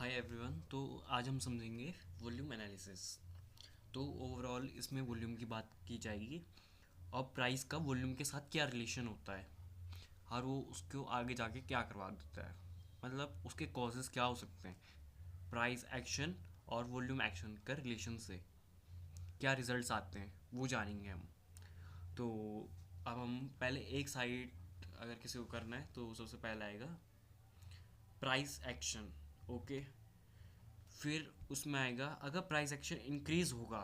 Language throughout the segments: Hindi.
Hi everyone. तो आज हम समझेंगे वॉल्यूम एनालिसिस। तो ओवरऑल इसमें वॉल्यूम की बात की जाएगी और प्राइस का वॉल्यूम के साथ क्या रिलेशन होता है और वो उसको आगे जाके क्या करवा देता है, मतलब उसके कॉजेज़ क्या हो सकते हैं। प्राइस एक्शन और वॉल्यूम एक्शन का रिलेशन से क्या रिजल्ट्स आते हैं वो जानेंगे हम। तो अब हम पहले एक साइड अगर किसी को करना है तो सबसे पहले आएगा प्राइस एक्शन। ओके, फिर उसमें आएगा अगर प्राइस एक्शन इंक्रीज होगा,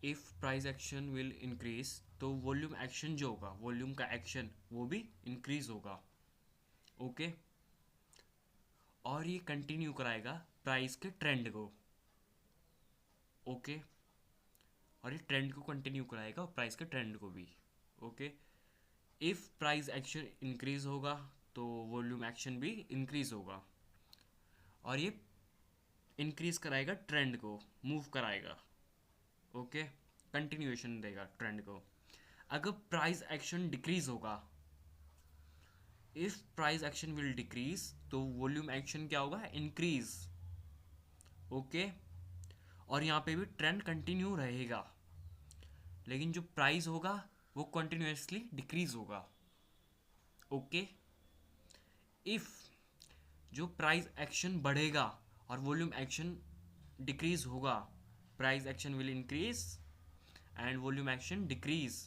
if price action will increase तो वॉल्यूम एक्शन जो होगा, वॉल्यूम का एक्शन वो भी इंक्रीज होगा। ओके, और ये कंटिन्यू कराएगा प्राइस के ट्रेंड को। ओके, और ये ट्रेंड को कंटिन्यू कराएगा और प्राइस के ट्रेंड को भी। Okay, if price action increase होगा तो वॉल्यूम एक्शन भी इंक्रीज होगा और ये इंक्रीज कराएगा ट्रेंड को, मूव कराएगा। ओके, कंटिन्यूएशन देगा ट्रेंड को। अगर प्राइस एक्शन डिक्रीज होगा, if price action will decrease तो वॉल्यूम एक्शन क्या होगा, इंक्रीज। ओके, और यहाँ पे भी ट्रेंड कंटिन्यू रहेगा लेकिन जो प्राइस होगा वो कंटिन्यूसली डिक्रीज होगा। ओके, इफ जो प्राइस एक्शन बढ़ेगा और वॉल्यूम एक्शन डिक्रीज होगा, price action will increase and volume action decrease,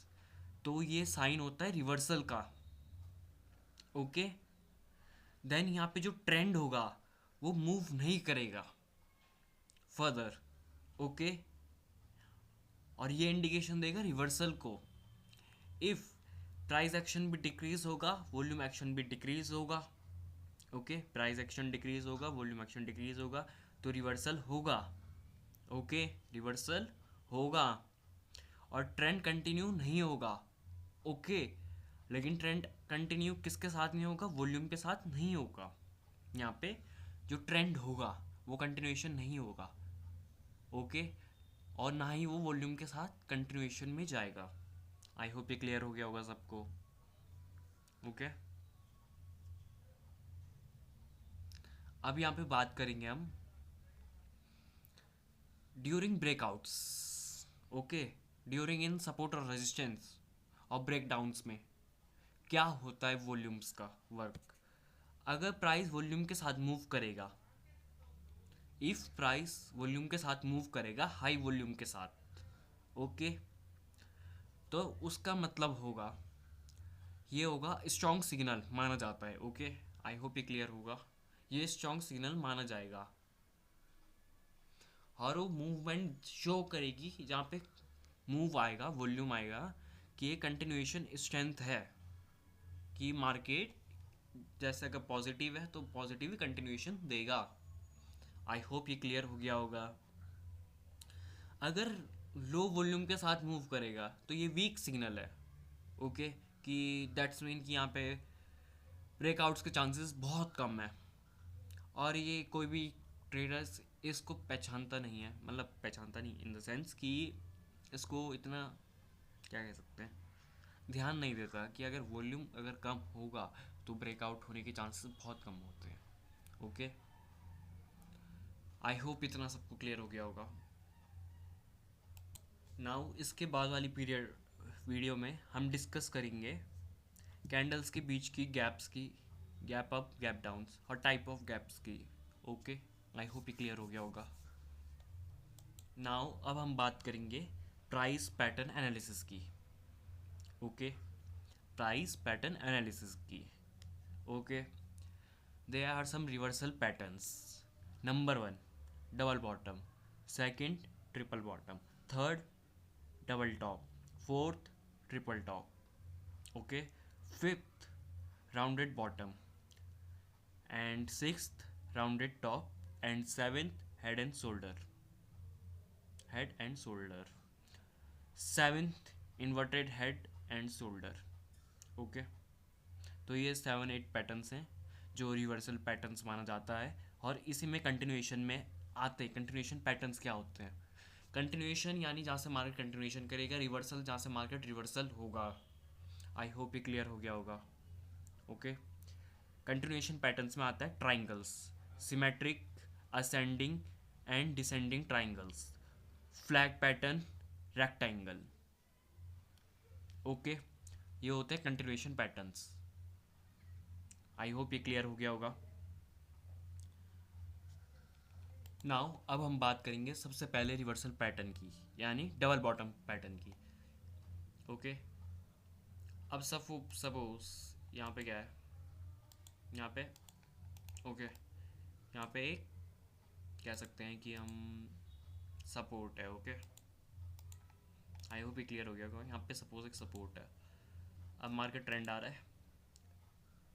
तो ये साइन होता है रिवर्सल का। ओके, देन यहाँ पे जो ट्रेंड होगा वो मूव नहीं करेगा फर्दर। ओके, और ये इंडिकेशन देगा रिवर्सल को। इफ़ प्राइस एक्शन भी डिक्रीज होगा, वॉल्यूम एक्शन भी डिक्रीज होगा। ओके, प्राइस एक्शन डिक्रीज होगा, वॉल्यूम एक्शन डिक्रीज होगा, तो रिवर्सल होगा। ओके, रिवर्सल होगा और ट्रेंड कंटिन्यू नहीं होगा। ओके, लेकिन ट्रेंड कंटिन्यू किसके साथ नहीं होगा, वॉल्यूम के साथ नहीं होगा। यहाँ पे जो ट्रेंड होगा वो कंटिन्यूएशन नहीं होगा। ओके, और ना ही वो वॉल्यूम के साथ कंटिन्यूएशन में जाएगा। आई होप ये क्लियर हो गया होगा सबको। ओके, अब यहाँ पे बात करेंगे हम during breakouts. Okay, during in support और रेजिस्टेंस और ब्रेकडाउन्स में क्या होता है वॉल्यूम्स का वर्क। अगर प्राइस वॉल्यूम के साथ मूव करेगा, इफ प्राइस वॉल्यूम के साथ मूव करेगा हाई वॉल्यूम के साथ, ओके, तो उसका मतलब होगा, ये होगा स्ट्रॉन्ग सिग्नल माना जाता है। ओके, आई होप ये क्लियर होगा। ये स्ट्रॉन्ग सिग्नल माना जाएगा और वो मूवमेंट शो करेगी जहाँ पे मूव आएगा, वॉल्यूम आएगा कि ये कंटिन्यूएशन स्ट्रेंथ है, कि मार्केट जैसे अगर पॉजिटिव है तो पॉजिटिव ही कंटिन्यूएशन देगा। आई होप ये क्लियर हो गया होगा। अगर लो वॉल्यूम के साथ मूव करेगा तो ये वीक सिग्नल है। ओके, कि दैट्स मीन कि यहाँ पे ब्रेकआउट्स के चांसेस बहुत कम है और ये कोई भी ट्रेडर्स इसको पहचानता नहीं है, मतलब पहचानता नहीं इन द सेंस कि इसको इतना क्या कह सकते हैं, ध्यान नहीं देता कि अगर वॉल्यूम अगर कम होगा तो ब्रेकआउट होने के चांसेस बहुत कम होते हैं। ओके, आई होप इतना सबको क्लियर हो गया होगा। नाउ इसके बाद वाली पीरियड वीडियो में हम डिस्कस करेंगे कैंडल्स के बीच की गैप्स की, गैप अप गैप डाउन्स और टाइप ऑफ गैप्स की। ओके, आई होप ये क्लियर हो गया होगा। नाउ अब हम बात करेंगे प्राइस पैटर्न एनालिसिस की। ओके, प्राइस पैटर्न एनालिसिस की। Okay, there are some reversal patterns. Number one, double bottom. Second, triple bottom. Third, double top. Fourth, triple top. Okay, fifth, rounded bottom and sixth, rounded top and seventh, head and shoulder. Head and shoulder. Seventh, inverted head and shoulder. Okay, तो ये 7-8 पैटर्न्स हैं जो रिवर्सल पैटर्न्स माना जाता है और इसी में कंटिन्यूएशन में आते हैं। कंटिन्यूएशन पैटर्न्स क्या होते हैं, कंटिन्यूएशन यानी जहाँ से मार्केट कंटिन्यूएशन करेगा, रिवर्सल जहाँ से मार्केट रिवर्सल होगा। आई होप ये क्लियर हो गया होगा। ओके, कंटिन्यूएशन पैटर्न्स में आता है triangles. Symmetric, ascending and descending triangles, flag pattern, rectangle. Okay, ये होते हैं कंटिन्यूएशन पैटर्न्स। आई होप ये क्लियर हो गया होगा। नाउ अब हम बात करेंगे सबसे पहले रिवर्सल पैटर्न की, यानी डबल बॉटम पैटर्न की। ओके, अब सपोज यहाँ पे क्या है, यहाँ पे ओके, यहाँ पे एक कह सकते हैं कि हम सपोर्ट है। ओके, आई होप ये क्लियर हो गया होगा। यहाँ पे सपोज एक सपोर्ट है। अब मार्केट ट्रेंड आ रहा है,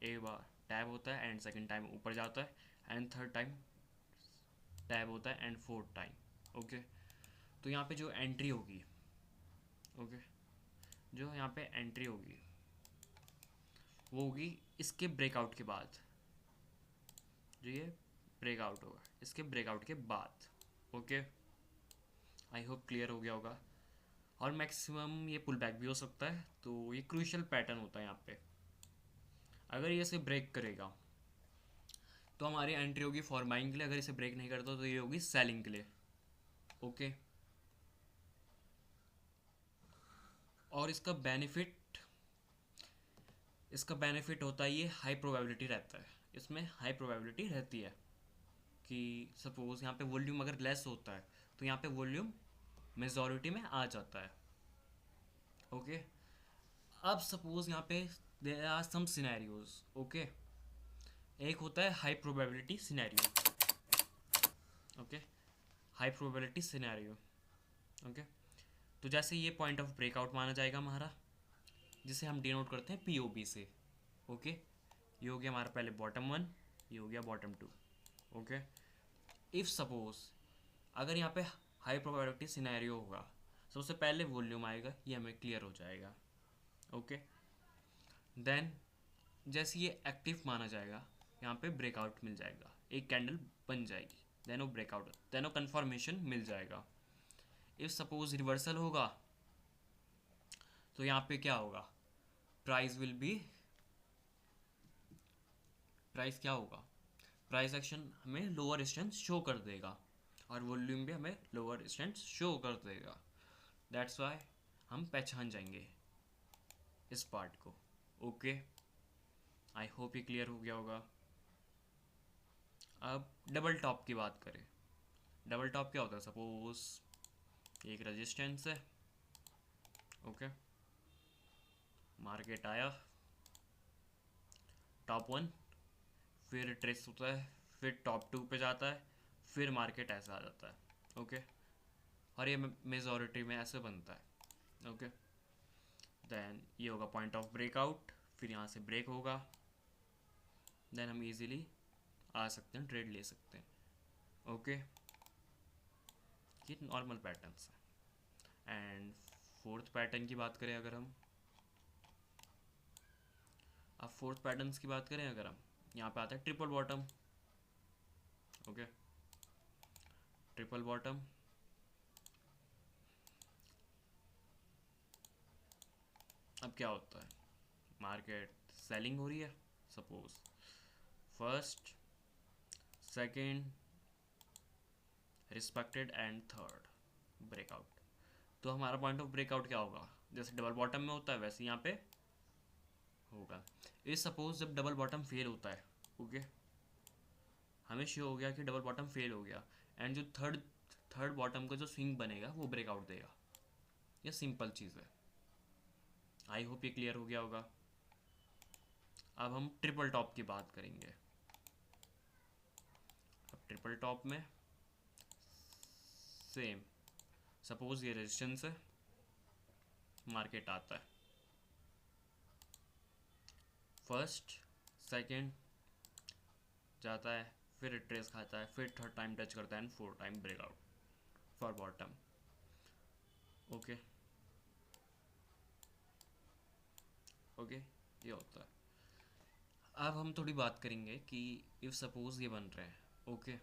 एक बार टैब होता है एंड सेकंड टाइम ऊपर जाता है एंड थर्ड टाइम टैब होता है एंड फोर्थ टाइम। ओके, तो यहाँ पे जो एंट्री होगी, ओके, जो यहाँ पे एंट्री होगी वो होगी इसके ब्रेकआउट के बाद। जो ये ब्रेकआउट होगा इसके ब्रेकआउट के बाद। ओके, आई होप क्लियर हो गया होगा। और मैक्सिमम ये पुल बैक भी हो सकता है, तो ये क्रूशियल पैटर्न होता है यहाँ पे। अगर ये इसे ब्रेक करेगा तो हमारी एंट्री होगी फॉर बाइंग के लिए, अगर इसे ब्रेक नहीं करता तो ये होगी सेलिंग के लिए। ओके, और इसका बेनिफिट होता है, ये हाई प्रोबेबिलिटी रहता है, इसमें हाई प्रोबेबिलिटी रहती है कि सपोज यहाँ पे वॉल्यूम अगर लेस होता है तो यहाँ पे वॉल्यूम मेजॉरिटी में आ जाता है। ओके, अब सपोज यहाँ पे there are some scenarios. Okay, एक होता है high probability scenario. Okay, high probability scenario. Okay, तो जैसे ये पॉइंट ऑफ ब्रेकआउट माना जाएगा हमारा, जिसे हम डिनोट करते हैं पीओबी से। ओके, ये हो गया हमारा पहले बॉटम 1, ये हो गया बॉटम 2। ओके, इफ़ सपोज अगर यहाँ पे हाई प्रोबेबिलिटी सिनेरियो होगा, सबसे पहले वॉल्यूम आएगा, ये हमें क्लियर हो जाएगा। ओके, देन जैसे ये एक्टिव माना जाएगा, यहाँ पे ब्रेकआउट मिल जाएगा, एक कैंडल बन जाएगी, देन वो ब्रेकआउट, देन वो कन्फर्मेशन मिल जाएगा। इफ़ सपोज रिवर्सल होगा तो यहाँ पे क्या होगा, प्राइस क्या होगा, प्राइस एक्शन हमें लोअर रेजिस्टेंस शो कर देगा और वॉल्यूम भी हमें लोअर रेजिस्टेंस शो कर देगा। दैट्स वाई हम पहचान जाएंगे इस पार्ट को। ओके, आई होप ये क्लियर हो गया होगा। अब डबल टॉप की बात करें। डबल टॉप क्या होता है, सपोज एक रेजिस्टेंस है। ओके, मार्केट आया टॉप 1, फिर ट्रेस होता है, फिर टॉप 2 पे जाता है, फिर मार्केट ऐसा आ जाता है। ओके, और ये मेजॉरिटी में ऐसे बनता है। ओके, देन ये होगा पॉइंट ऑफ ब्रेकआउट, फिर यहाँ से ब्रेक होगा, देन हम इजीली आ सकते हैं, ट्रेड ले सकते हैं। ओके, ये नॉर्मल पैटर्न्स हैं। एंड फोर्थ पैटर्न की बात करें अगर हम, अब फोर्थ पैटर्न्स की बात करें अगर हम, यहाँ पे आता है triple bottom. Okay, triple bottom, अब क्या होता है, मार्केट सेलिंग हो रही है, suppose first, second, respected and third breakout. तो हमारा पॉइंट ऑफ ब्रेकआउट क्या होगा, जैसे डबल बॉटम में होता है वैसे यहाँ पे होगा। इस सपोज जब डबल बॉटम फेल होता है, ओके, हमें श्योर हो गया कि डबल बॉटम फेल हो गया, एंड जो थर्ड बॉटम का जो स्विंग बनेगा वो ब्रेकआउट देगा। ये सिंपल चीज़ है। आई होप ये क्लियर हो गया होगा। अब हम ट्रिपल टॉप की बात करेंगे। अब ट्रिपल टॉप में सेम, सपोज ये रेजिस्टेंस है, मार्केट आता है फर्स्ट, सेकंड जाता है, फिर ट्रेस खाता है, फिर थर्ड टाइम टच करता है and fourth time breakout for bottom. Okay, okay, ये होता है। अब हम थोड़ी बात करेंगे कि इफ़ सपोज ये बन रहे हैं, ओके,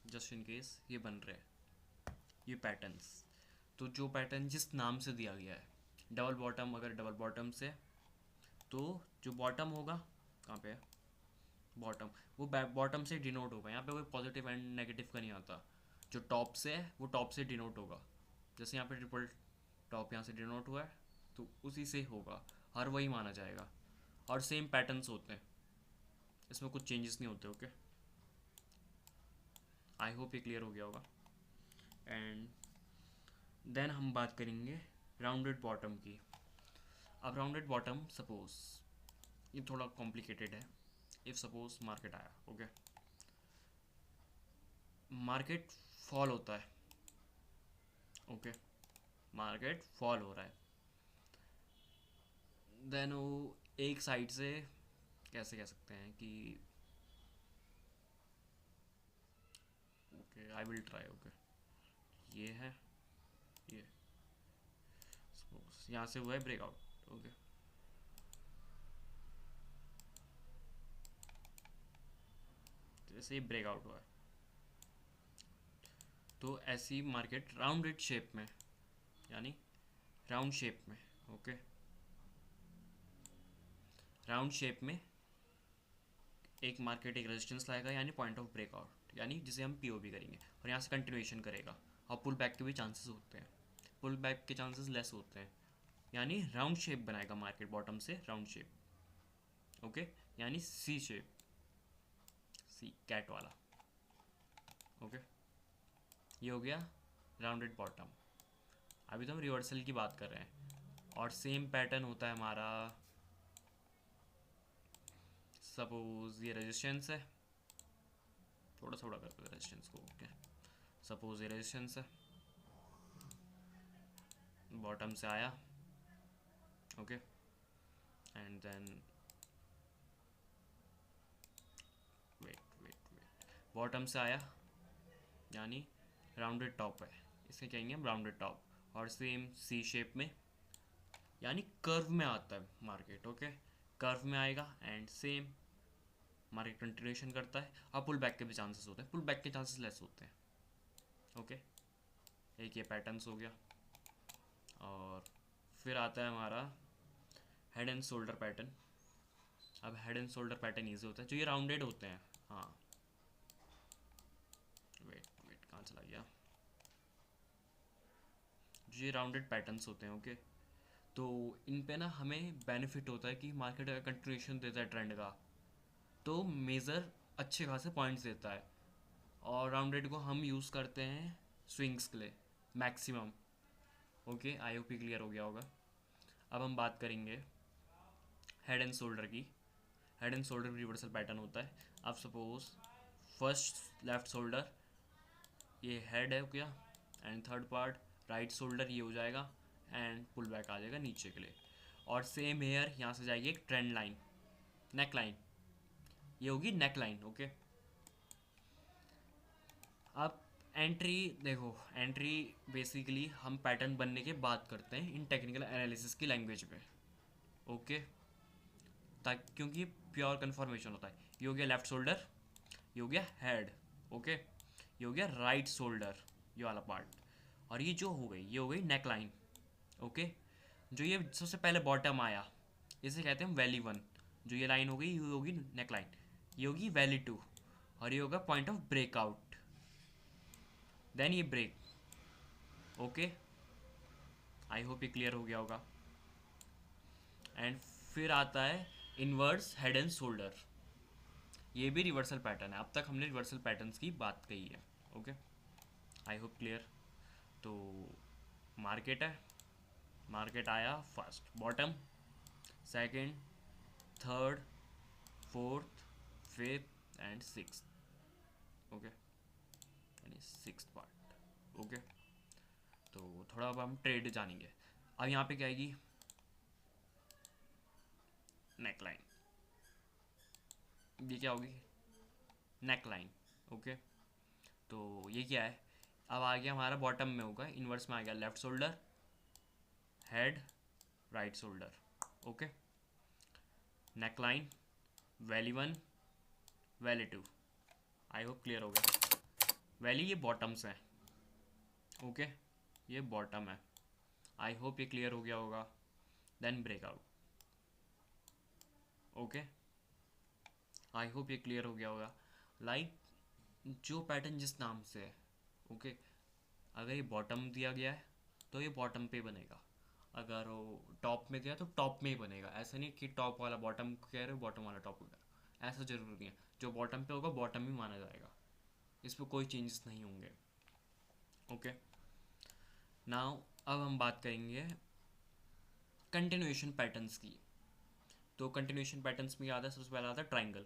जस्ट इन केस ये बन रहे हैं ये पैटर्न्स, तो जो पैटर्न जिस नाम से दिया गया है डबल बॉटम, अगर डबल बॉटम से, तो जो बॉटम होगा कहाँ पे है, बॉटम, वो बॉटम से डिनोट होगा, यहाँ पे कोई पॉजिटिव एंड नेगेटिव का नहीं आता। जो टॉप से है वो टॉप से डिनोट होगा। जैसे यहाँ पे ट्रिपल टॉप यहाँ से डिनोट हुआ है तो उसी से होगा, हर वही माना जाएगा। और सेम पैटर्न्स होते हैं, इसमें कुछ चेंजेस नहीं होते। ओके, आई होप ये क्लियर हो गया होगा। एंड देन हम बात करेंगे राउंडेड बॉटम की। अब राउंडेड बॉटम, सपोज ये थोड़ा कॉम्प्लिकेटेड है। इफ़ सपोज मार्केट आया, ओके, मार्केट फॉल होता है, ओके, मार्केट फॉल हो रहा है, देन वो एक साइड से कैसे कह सकते हैं कि, okay I will try, okay, ये है, ये सपोज यहाँ से हुआ है ब्रेकआउट, ओके, जैसे ही ब्रेकआउट हुआ है तो ऐसी मार्केट राउंडेड शेप में, यानी राउंड शेप में, ओके, राउंड शेप में एक मार्केट एक रेजिस्टेंस लाएगा, यानी पॉइंट ऑफ ब्रेकआउट, यानी जिसे हम पीओबी करेंगे, और यहाँ से कंटिन्यूएशन करेगा। और पुल बैक के भी चांसेस होते हैं, पुल बैक के चांसेस लेस होते हैं, यानी राउंड शेप बनाएगा मार्केट, बॉटम से राउंड शेप, ओके, यानी सी शेप, सी कैट वाला, ओके, ये हो गया राउंडेड बॉटम। अभी तो हम रिवर्सल की बात कर रहे हैं, और सेम पैटर्न होता है हमारा। सपोज ये रेजिस्टेंस है, थोड़ा थोड़ा करते हैं रेजिस्टेंस को, ओके, सपोज ये रेजिस्टेंस है, बॉटम से आया, okay, and then wait wait wait, bottom से आया यानी राउंडेड टॉप है, इसे कहेंगे हम राउंडेड टॉप, और सेम सी शेप में, यानी कर्व में आता है मार्केट, ओके, कर्व में आएगा, एंड सेम मार्केट कंटिन्यूएशन करता है। अब पुल बैक के भी चांसेस होते हैं, पुल बैक के चांसेस लेस होते हैं, ओके, एक ये पैटर्न्स हो गया। और फिर आता है हमारा हेड एंड शोल्डर पैटर्न। अब head and shoulder pattern easy होता है, जो ये राउंडेड होते हैं, हाँ, वेट वेट कहाँ चला गया, जो ये राउंडेड पैटर्न्स होते हैं, ओके, तो इन पे ना हमें बेनिफिट होता है कि मार्केट अगर कंटिन्यूएशन देता है ट्रेंड का तो मेज़र अच्छे खासे पॉइंट्स देता है, और राउंडेड को हम यूज़ करते हैं स्विंग्स के लिए maximum, okay, I hope clear हो गया होगा। अब हम बात करेंगे हेड एंड शोल्डर की। Head and shoulder reversal pattern होता है। अब सपोज फर्स्ट लेफ्ट शोल्डर ये हेड है क्या, and third part right shoulder ये हो जाएगा, एंड पुल बैक आ जाएगा नीचे के लिए। और सेम हेयर यहाँ से जाएगी एक ट्रेंड लाइन, नेक लाइन, ये होगी नेक लाइन, ओके। अब एंट्री देखो, एंट्री बेसिकली हम पैटर्न बनने के बाद करते हैं इन टेक्निकल एनालिसिस की लैंग्वेज में, ओके, ताकि क्योंकि प्योर कन्फर्मेशन होता है। ये हो गया लेफ्ट शोल्डर, ये हो गया हेड, ओके, ये हो गया राइट शोल्डर, ये वाला पार्ट, और ये जो हो गई ये हो गई नेक लाइन, ओके। जो ये सबसे पहले बॉटम आया इसे कहते हैं वैली वन, जो ये लाइन हो गई ये होगी नेक लाइन, ये होगी वैली टू, और ये होगा पॉइंट ऑफ ब्रेकआउट, देन ये ब्रेक, ओके, आई होप ये क्लियर हो गया होगा। एंड फिर आता है इनवर्स हेड एंड शोल्डर, ये भी रिवर्सल पैटर्न है। अब तक हमने रिवर्सल पैटर्न्स की बात कही है, ओके, आई होप क्लियर। तो मार्केट है, मार्केट आया first bottom, second, third, fourth, fifth and six, okay, यानी सिक्स पार्ट, ओके। तो थोड़ा अब हम ट्रेड जानेंगे। अब यहाँ पे क्या आएगी, नेक लाइन, ये क्या होगी, नेक लाइन, ओके। तो ये क्या है, अब आ गया हमारा बॉटम में होगा, इनवर्स में आ गया left shoulder, head, right shoulder, okay, neck line, valley one, valley two, I hope clear हो गया। वैली ये बॉटम्स हैं, ओके, ये बॉटम है, आई होप ये क्लियर हो गया होगा। Then breakout, okay, I hope ये क्लियर हो गया होगा। लाइक जो पैटर्न जिस नाम से है, ओके, अगर ये बॉटम दिया गया है तो ये बॉटम पे बनेगा, अगर वो टॉप में दिया तो टॉप में ही बनेगा। ऐसा नहीं कि टॉप वाला बॉटम को कह रहे हो, बॉटम वाला टॉप को कह रहे हो, ऐसा जरूरी नहीं है। जो बॉटम पे होगा बॉटम ही माना जाएगा, इस पर कोई चेंजेस नहीं होंगे। ओके, नाउ अब हम बात करेंगे कंटिन्यूएशन पैटर्न्स की। तो कंटिन्यूएशन पैटर्न्स में याद है सबसे पहला आता है ट्राइंगल।